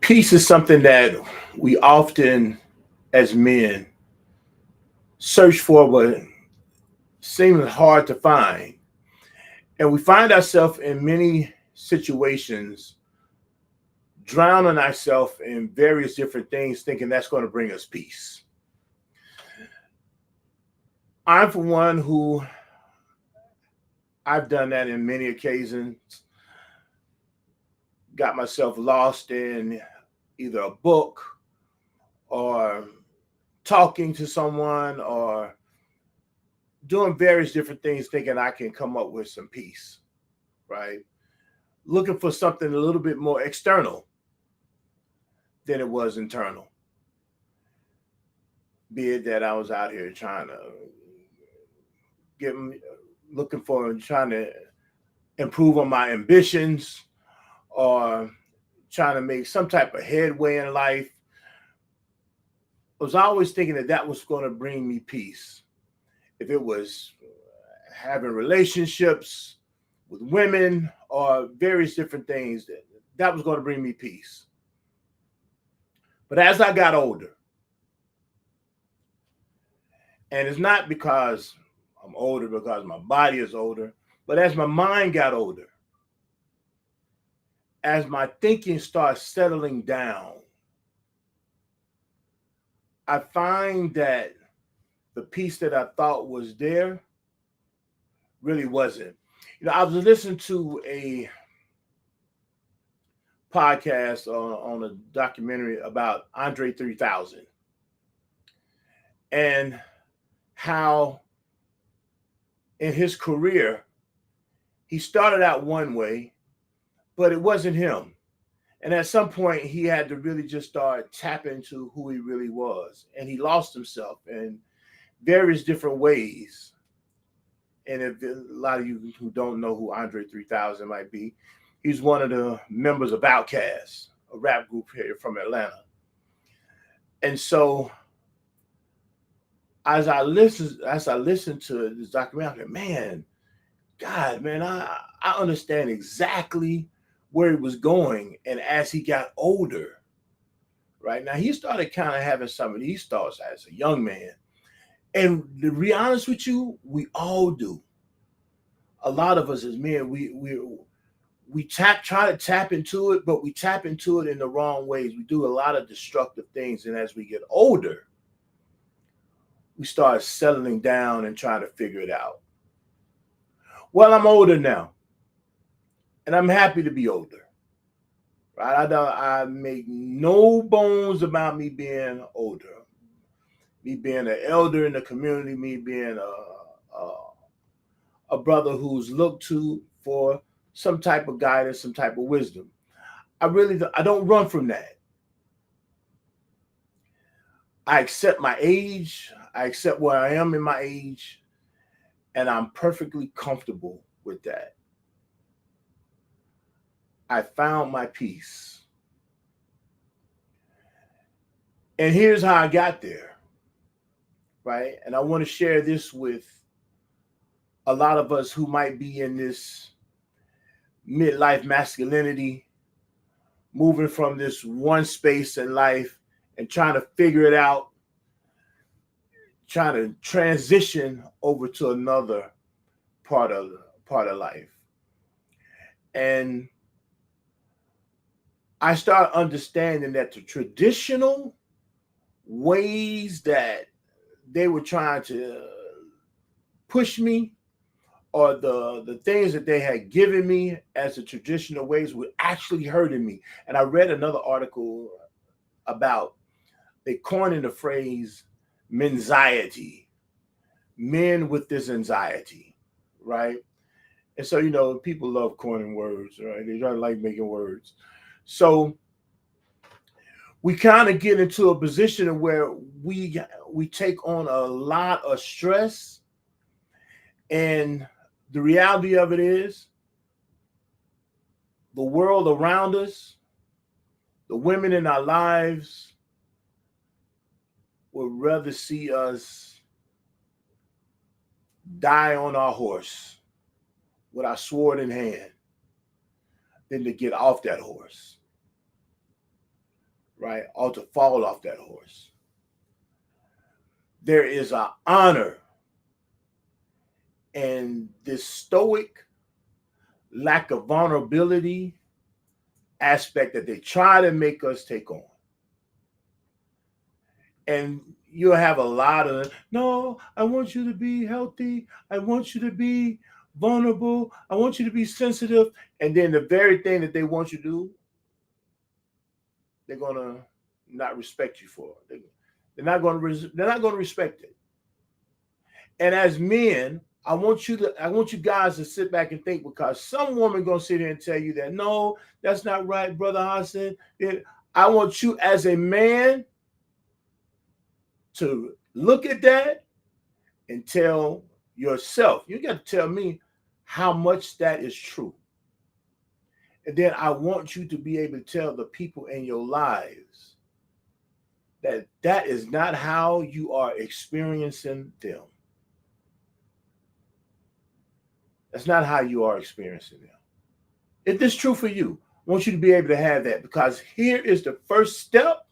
Peace is something that we often, as men, search for, but seems hard to find. And we find ourselves in many situations drowning ourselves in various different things, thinking that's going to bring us peace. I'm for one who I've done that in many occasions, got myself lost in either a book or talking to someone or doing various different things, thinking I can come up with some peace, right? Looking for something a little bit more external than it was internal. Be it that I was out here trying to get, looking for, trying to improve on my ambitions or trying to make some type of headway in life. I was always thinking that that was going to bring me peace. If it was having relationships with women or various different things, that was going to bring me peace. But as I got older, and it's not because I'm older, because my body is older, but as my mind got older, as my thinking starts settling down, I find that the peace that I thought was there really wasn't. I was listening to a podcast on a documentary about Andre 3000 and how in his career he started out one way, but it wasn't him. And at some point, he had to really just start tapping into who he really was. And he lost himself in various different ways. And if a lot of you who don't know who Andre 3000 might be, he's one of the members of Outkast, a rap group here from Atlanta. And so as I listened to this documentary, I'm like, man, God, man, I understand exactly where he was going. And as he got older, right now, he started kind of having some of these thoughts as a young man. And to be honest with you, we all do. A lot of us as men, we try to tap into it, but we tap into it in the wrong ways. We do a lot of destructive things, and as we get older, we start settling down and trying to figure it out. Well, I'm older now, and I'm happy to be older. Right? I make no bones about me being older, me being an elder in the community, me being a brother who's looked to for some type of guidance, some type of wisdom. I don't run from that. I accept my age. I accept where I am in my age, and I'm perfectly comfortable with that. I found my peace. And here's how I got there, right? And I want to share this with a lot of us who might be in this midlife masculinity, moving from this one space in life and trying to figure it out, trying to transition over to another part of life. And I start understanding that the traditional ways that they were trying to push me, or the things that they had given me as the traditional ways, were actually hurting me. And I read another article about, they coined the phrase menziety, men with this anxiety, right? And so, people love coining words, right? They don't like making words. So we kind of get into a position where we take on a lot of stress, and the reality of it is the world around us, the women in our lives, would rather see us die on our horse with our sword in hand than to get off that horse. right, or to fall off that horse. There is an honor in this stoic lack of vulnerability aspect that they try to make us take on. And you'll have a lot of, no, I want you to be healthy. I want you to be vulnerable. I want you to be sensitive. And then the very thing that they want you to do, they're gonna not respect you for. They're not gonna respect it. And as men, I want you guys to sit back and think, because some woman gonna sit here and tell you that no, that's not right, Brother Hassan. I want you as a man to look at that and tell yourself. You got to tell me how much that is true. And then I want you to be able to tell the people in your lives that that is not how you are experiencing them. That's not how you are experiencing them. If this is true for you, I want you to be able to have that, because here is the first step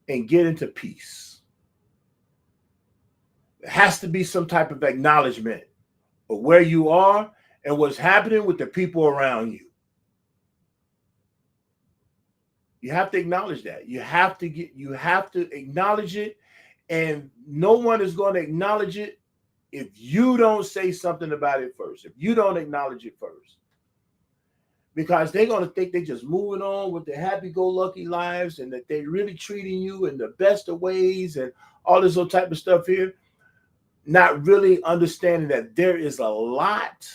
in getting to peace. There has to be some type of acknowledgement of where you are and what's happening with the people around you. You have to acknowledge that. You have to acknowledge it, and no one is going to acknowledge it if you don't say something about it first. If you don't acknowledge it first. Because they're going to think they're just moving on with their happy-go-lucky lives, and that they're really treating you in the best of ways and all this other type of stuff here, not really understanding that there is a lot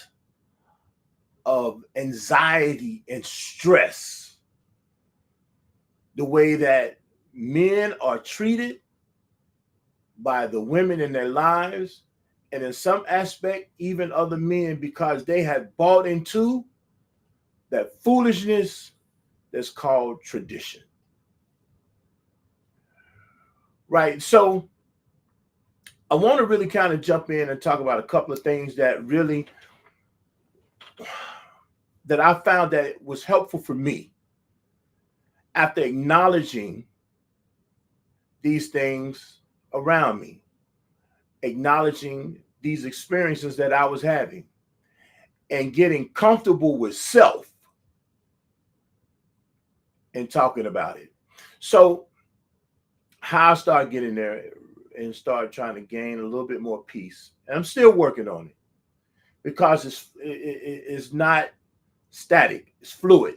of anxiety and stress, the way that men are treated by the women in their lives, and in some aspect, even other men, because they have bought into that foolishness that's called tradition. Right. So I want to really kind of jump in and talk about a couple of things that I found that was helpful for me after acknowledging these things around me, acknowledging these experiences that I was having, and getting comfortable with self and talking about it. So how I started getting there and started trying to gain a little bit more peace. And I'm still working on it, because it's not static, it's fluid,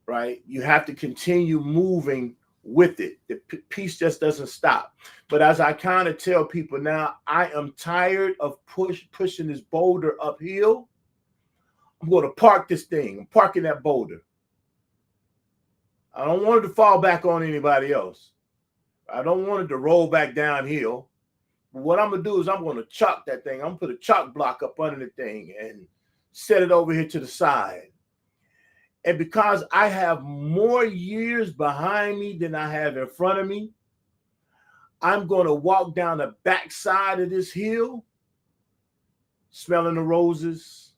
right? You have to continue moving with it. The peace just doesn't stop. But as I kind of tell people now, I am tired of pushing this boulder uphill. I'm going to park this thing. I'm parking that boulder. I don't want it to fall back on anybody else. I don't want it to roll back downhill. But what I'm going to do is I'm going to chalk that thing. I'm going to put a chalk block up under the thing and set it over here to the side. And because I have more years behind me than I have in front of me, I'm going to walk down the backside of this hill, smelling the roses,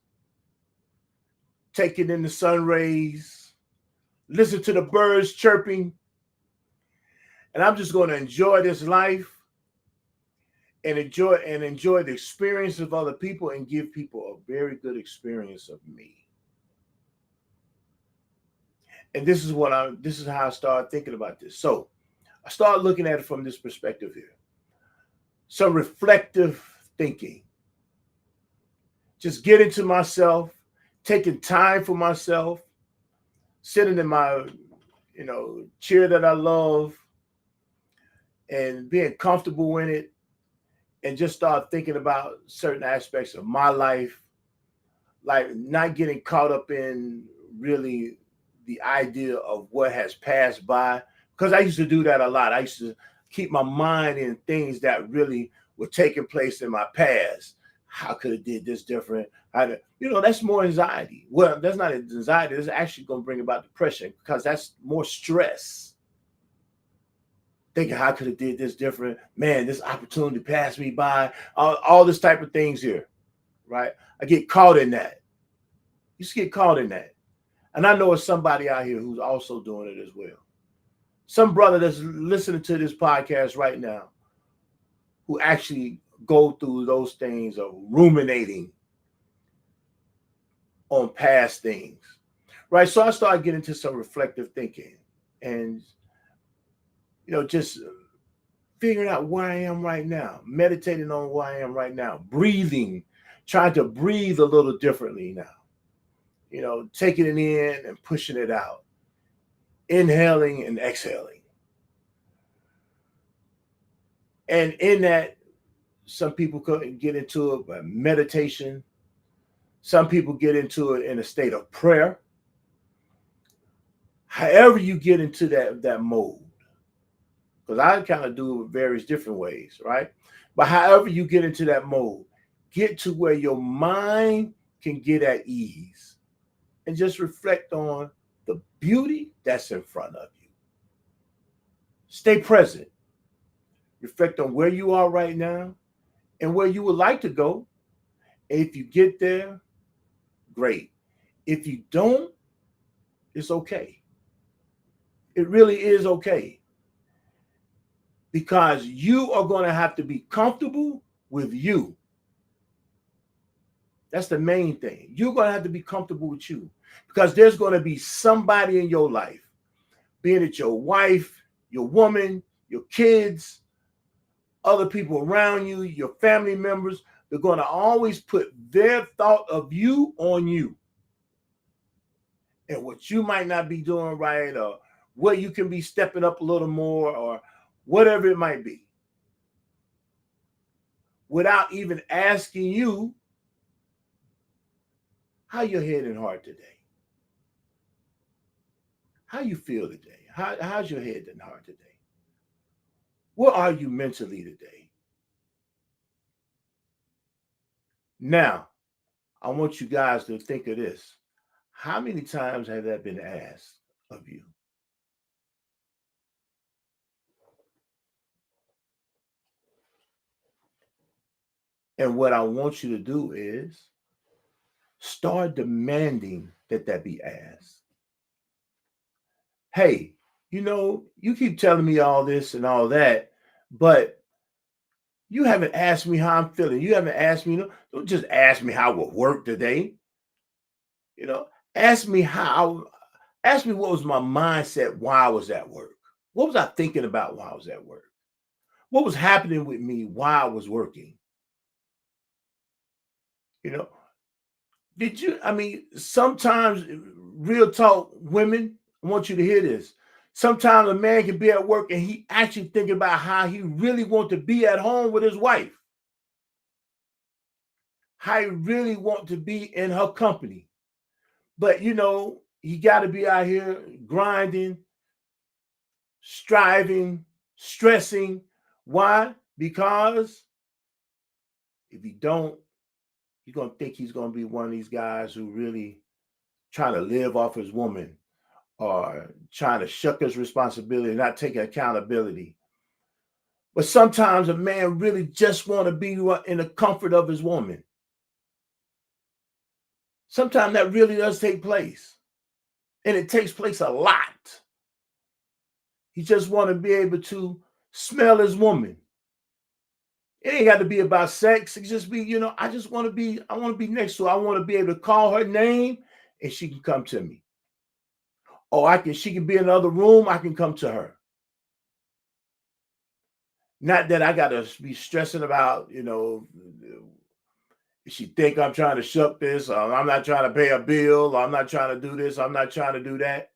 taking in the sun rays, listen to the birds chirping. And I'm just going to enjoy this life and enjoy the experience of other people, and give people a very good experience of me. And this is how I started thinking about this. So I started looking at it from this perspective here. Some reflective thinking. Just getting to myself, taking time for myself, sitting in my, chair that I love, and being comfortable in it, and just start thinking about certain aspects of my life, like not getting caught up in really the idea of what has passed by, because I used to do that a lot. I used to keep my mind in things that really were taking place in my past. How could have did this different? That's more anxiety. Well, that's not anxiety. It's actually going to bring about depression, because that's more stress. Thinking, how could have did this different? Man, this opportunity passed me by. All this type of things here, right? I get caught in that. You just get caught in that. And I know it's somebody out here who's also doing it as well. Some brother that's listening to this podcast right now who actually go through those things of ruminating on past things. Right. So I started getting into some reflective thinking and, just figuring out where I am right now, meditating on where I am right now, breathing, trying to breathe a little differently now, taking it in and pushing it out, inhaling and exhaling. And in that, some people could get into it by meditation. Some people get into it in a state of prayer. However you get into that mode, because I kind of do it various different ways, right? But however you get into that mode, get to where your mind can get at ease and just reflect on the beauty that's in front of you. Stay present. Reflect on where you are right now and where you would like to go. And if you get there, great. If you don't, it's okay. It really is okay. Because you are going to have to be comfortable with you. That's the main thing. You're going to have to be comfortable with you. Because there's going to be somebody in your life, being it your wife, your woman, your kids, other people around you, your family members, they're going to always put their thought of you on you. And what you might not be doing right, or where you can be stepping up a little more, or whatever it might be. Without even asking you how your head and heart today. How you feel today? How's your head and heart today? Where are you mentally today? Now, I want you guys to think of this. How many times have that been asked of you? And what I want you to do is start demanding that be asked. Hey, you keep telling me all this and all that, but you haven't asked me how I'm feeling. You haven't asked me, don't just ask me how it worked today. You know, ask me ask me what was my mindset while I was at work. What was I thinking about while I was at work? What was happening with me while I was working? You know, sometimes, real talk, women, I want you to hear this. Sometimes a man can be at work and he actually thinking about how he really want to be at home with his wife. How he really want to be in her company. But he got to be out here grinding, striving, stressing. Why? Because if he don't, you're going to think he's going to be one of these guys who really trying to live off his woman or trying to shuck his responsibility, not taking accountability. But sometimes a man really just want to be in the comfort of his woman. Sometimes that really does take place. And it takes place a lot. He just want to be able to smell his woman. It ain't got to be about sex. It just be, I want to be next to her. I want to be able to call her name and she can come to me. Or she can be in another room. I can come to her. Not that I got to be stressing about, she think I'm trying to shuck this, or I'm not trying to pay a bill, or I'm not trying to do this, I'm not trying to do that.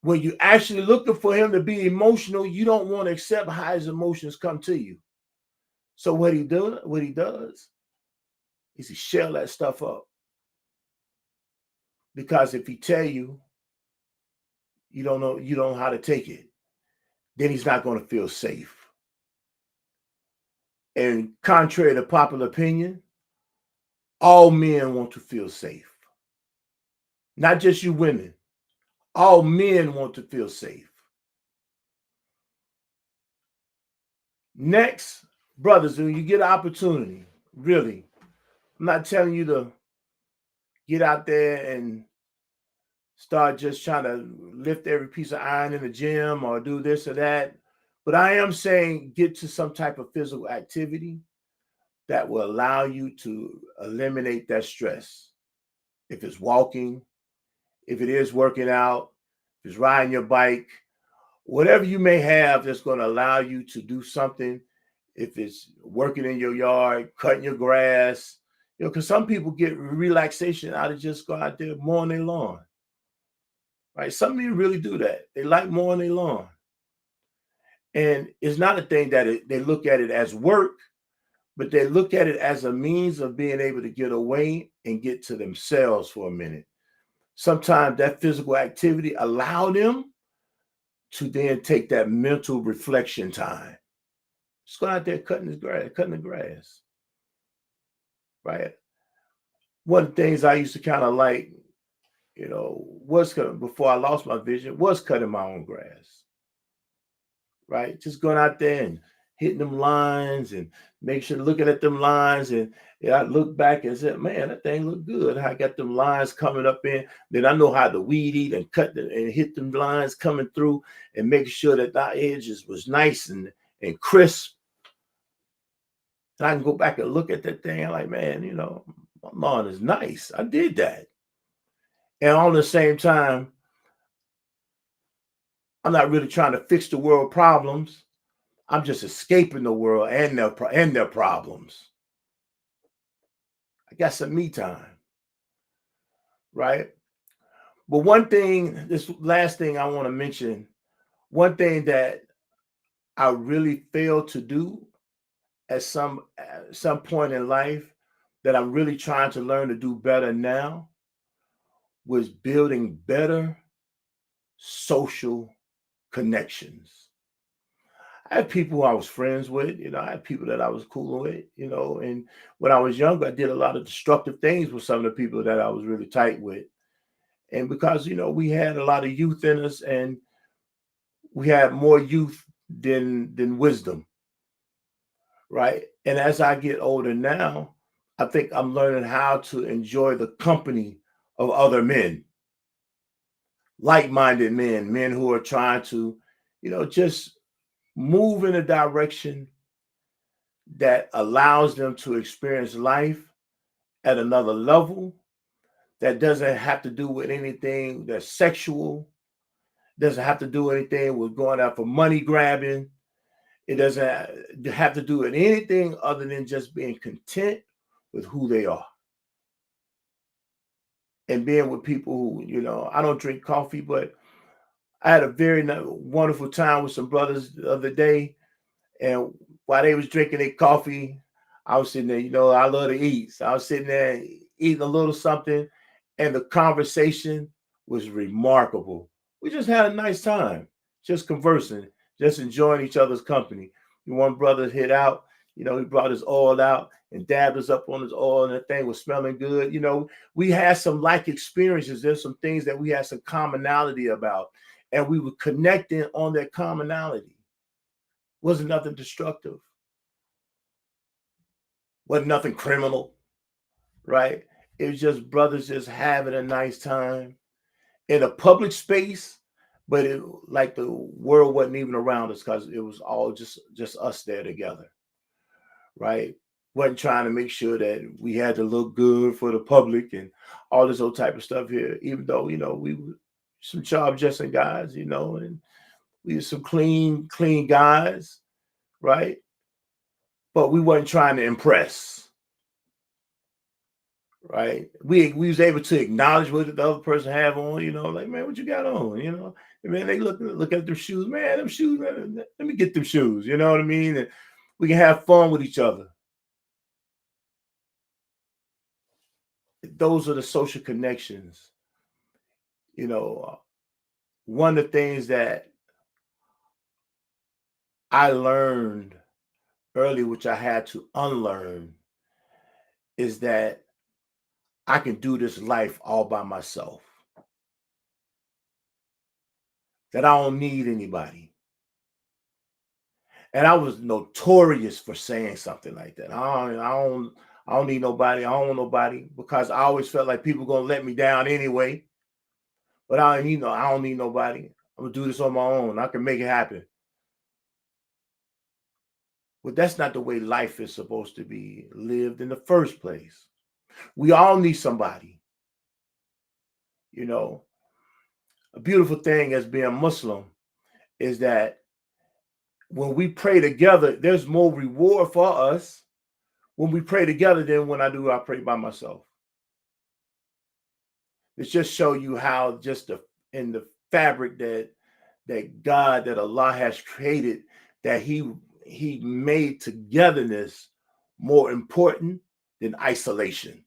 When you actually looking for him to be emotional, you don't want to accept how his emotions come to you. So what he does is he shell that stuff up. Because if he tell you, you don't know how to take it, then he's not going to feel safe. And contrary to popular opinion, all men want to feel safe. Not just you women. All men want to feel safe. Next, brothers, when you get an opportunity, really, I'm not telling you to get out there and start just trying to lift every piece of iron in the gym or do this or that. But I am saying get to some type of physical activity that will allow you to eliminate that stress. If it's walking, if it is working out, if it's riding your bike, whatever you may have that's going to allow you to do something. If it's working in your yard, cutting your grass, because some people get relaxation out of just go out there mowing their lawn, right? Some people really do that. They like mowing their lawn. And it's not a thing that they look at it as work, but they look at it as a means of being able to get away and get to themselves for a minute. Sometimes that physical activity allow them to then take that mental reflection time. Just go out there cutting the grass, right? One of the things I used to kind of like, was before I lost my vision, was cutting my own grass, right? Just going out there and hitting them lines and make sure looking at them lines. And I look back and said, man, that thing look good. I got them lines coming up in. Then I know how to weed eat and cut and hit them lines coming through and make sure that the edges was nice and crisp. And I can go back and look at that thing. I'm like, man, my lawn is nice. I did that. And on the same time, I'm not really trying to fix the world problems. I'm just escaping the world and their problems. I got some me time, right? But one thing, this last thing I want to mention, one thing that I really failed to do at some point in life that I'm really trying to learn to do better now was building better social connections. I had people who I was friends with, I had people that I was cool with, and when I was younger, I did a lot of destructive things with some of the people that I was really tight with. And because, we had a lot of youth in us and we had more youth than wisdom, right? And as I get older now, I think I'm learning how to enjoy the company of other men, like-minded men who are trying to, just move in a direction that allows them to experience life at another level that doesn't have to do with anything that's sexual, doesn't have to do anything with going out for money grabbing. It doesn't have to do with anything other than just being content with who they are and being with people who, I don't drink coffee, but I had a very wonderful time with some brothers the other day. And while they was drinking their coffee, I was sitting there, I love to eat. So I was sitting there eating a little something, and the conversation was remarkable. We just had a nice time, just conversing, just enjoying each other's company. One brother hit out, he brought his oil out and dabbed us up on his oil, and the thing was smelling good. We had some like experiences. There's some things that we had some commonality about, and we were connecting on that commonality. Wasn't nothing destructive. Wasn't nothing criminal, right? It was just brothers just having a nice time in a public space, but it like the world wasn't even around us because it was all just us there together, right? Wasn't trying to make sure that we had to look good for the public and all this old type of stuff here, even though, we were some job dressing guys, and we were some clean guys, right? But we weren't trying to impress, right? We was able to acknowledge what the other person have on, like, man, what you got on, And man, they look at them shoes, man, them shoes, man, let me get them shoes, you know what I mean? And we can have fun with each other. Those are the social connections, you know. One of the things that I learned early, which I had to unlearn, is that I can do this life all by myself. That I don't need anybody. And I was notorious for saying something like that. I don't need nobody. I don't want nobody because I always felt like people gonna let me down anyway. But I don't need nobody. I'm gonna do this on my own. I can make it happen. But that's not the way life is supposed to be lived in the first place. We all need somebody. You know, a beautiful thing as being Muslim is that when we pray together, there's more reward for us when we pray together than when I pray by myself. It's just show you how in the fabric that God, that Allah has created, that he made togetherness more important than isolation.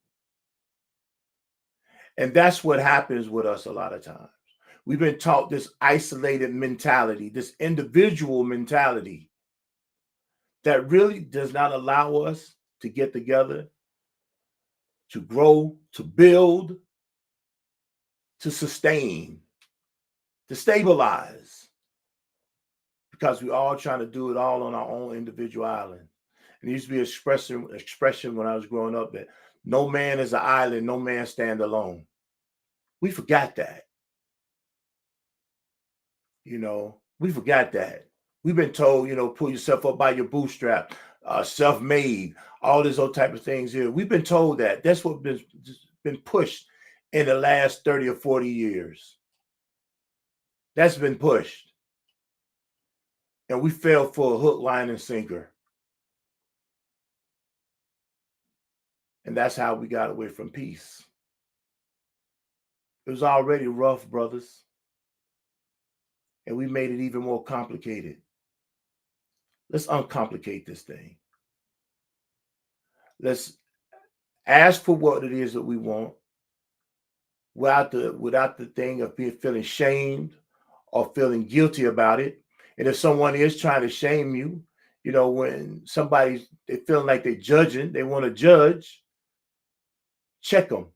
And that's what happens with us a lot of times. We've been taught this isolated mentality, this individual mentality that really does not allow us to get together, to grow, to build, to sustain, to stabilize, because we're all trying to do it all on our own individual island. And there used to be an expression when I was growing up that no man is an island, no man stand alone. We forgot that. We forgot that. We've been told, pull yourself up by your bootstrap, self-made, all these other type of things here. We've been told that. That's what been pushed in the last 30 or 40 years. That's been pushed. And we fell for a hook, line, and sinker. And that's how we got away from peace. It was already rough, brothers. And we made it even more complicated. Let's uncomplicate this thing. Let's ask for what it is that we want without the thing of feeling shamed or feeling guilty about it. And if someone is trying to shame you, when they feeling like they're judging, they want to judge, check them.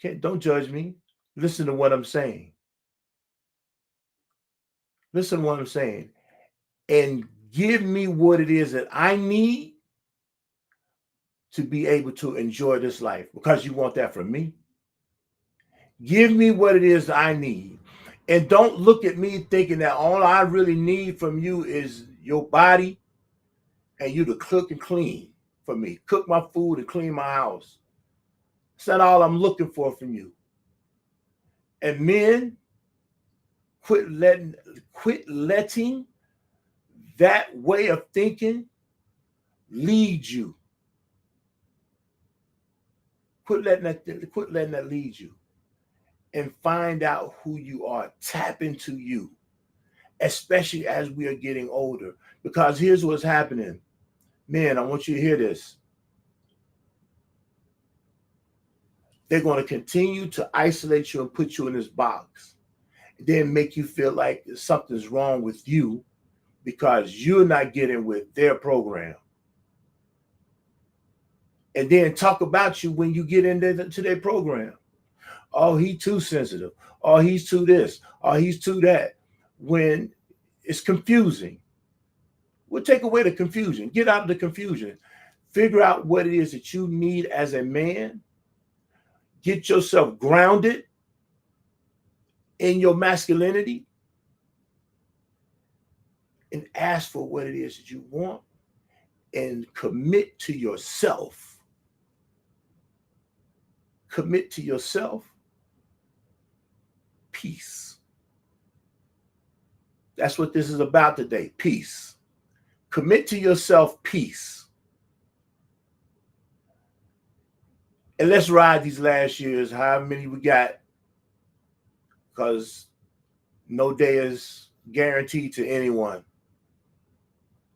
Okay, don't judge me. Listen to what I'm saying. Listen to what I'm saying. And give me what it is that I need to be able to enjoy this life, because you want that from me. Give me what it is I need. And don't look at me thinking that all I really need from you is your body and you to cook and clean for me. Cook my food and clean my house. That's not all I'm looking for from you. And men, quit letting that way of thinking lead you. Quit letting that lead you. And find out who you are. Tap into you, especially as we are getting older. Because here's what's happening. Man, I want you to hear this. They're going to continue to isolate you and put you in this box. Then make you feel like something's wrong with you because you're not getting with their program. And then talk about you when you get into their program. Oh, he's too sensitive. Oh, he's too this. Oh, he's too that. When it's confusing. We'll take away the confusion. Get out of the confusion. Figure out what it is that you need as a man. Get yourself grounded in your masculinity and ask for what it is that you want and commit to yourself. Commit to yourself peace. That's what this is about today, peace. Commit to yourself peace. And let's ride these last years, however many we got, because no day is guaranteed to anyone.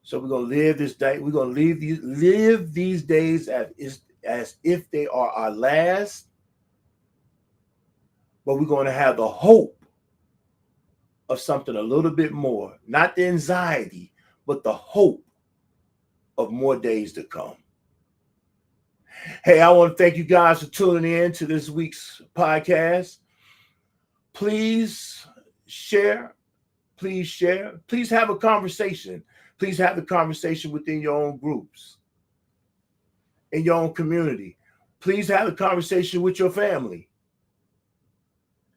So we're going to live this day. We're going to live these days as if they are our last. But we're going to have the hope of something a little bit more. Not the anxiety, but the hope of more days to come. Hey, I want to thank you guys for tuning in to this week's podcast. Please share. Please share. Please have a conversation. Please have the conversation within your own groups, in your own community. Please have a conversation with your family.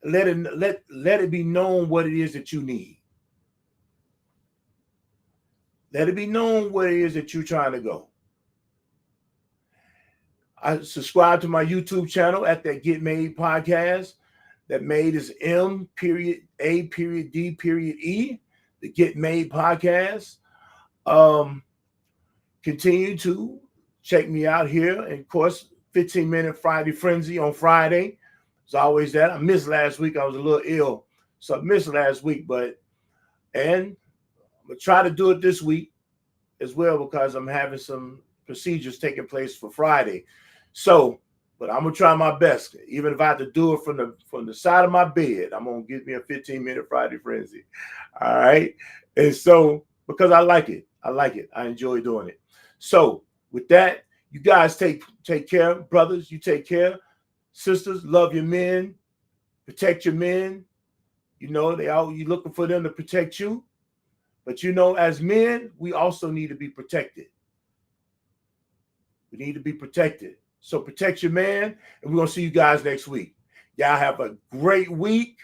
Let it be known what it is that you need. Let it be known what it is that you're trying to go. I subscribe to my YouTube channel at that Get Made podcast. That made is M.A.D.E. The Get Made podcast. Continue to check me out here. And of course, 15-minute Friday Frenzy on Friday. It's always that. I missed last week. I was a little ill. So I missed last week. And I'm going to try to do it this week as well because I'm having some procedures taking place for Friday. So, but I'm going to try my best. Even if I have to do it from the side of my bed, I'm going to give me a 15-minute Friday Frenzy. All right. And so, because I like it. I enjoy doing it. So with that, you guys take care. Brothers, you take care. Sisters, love your men. Protect your men. You know, you looking for them to protect you. But you know, as men, we also need to be protected. We need to be protected. So protect your man. And we're going to see you guys next week. Y'all have a great week.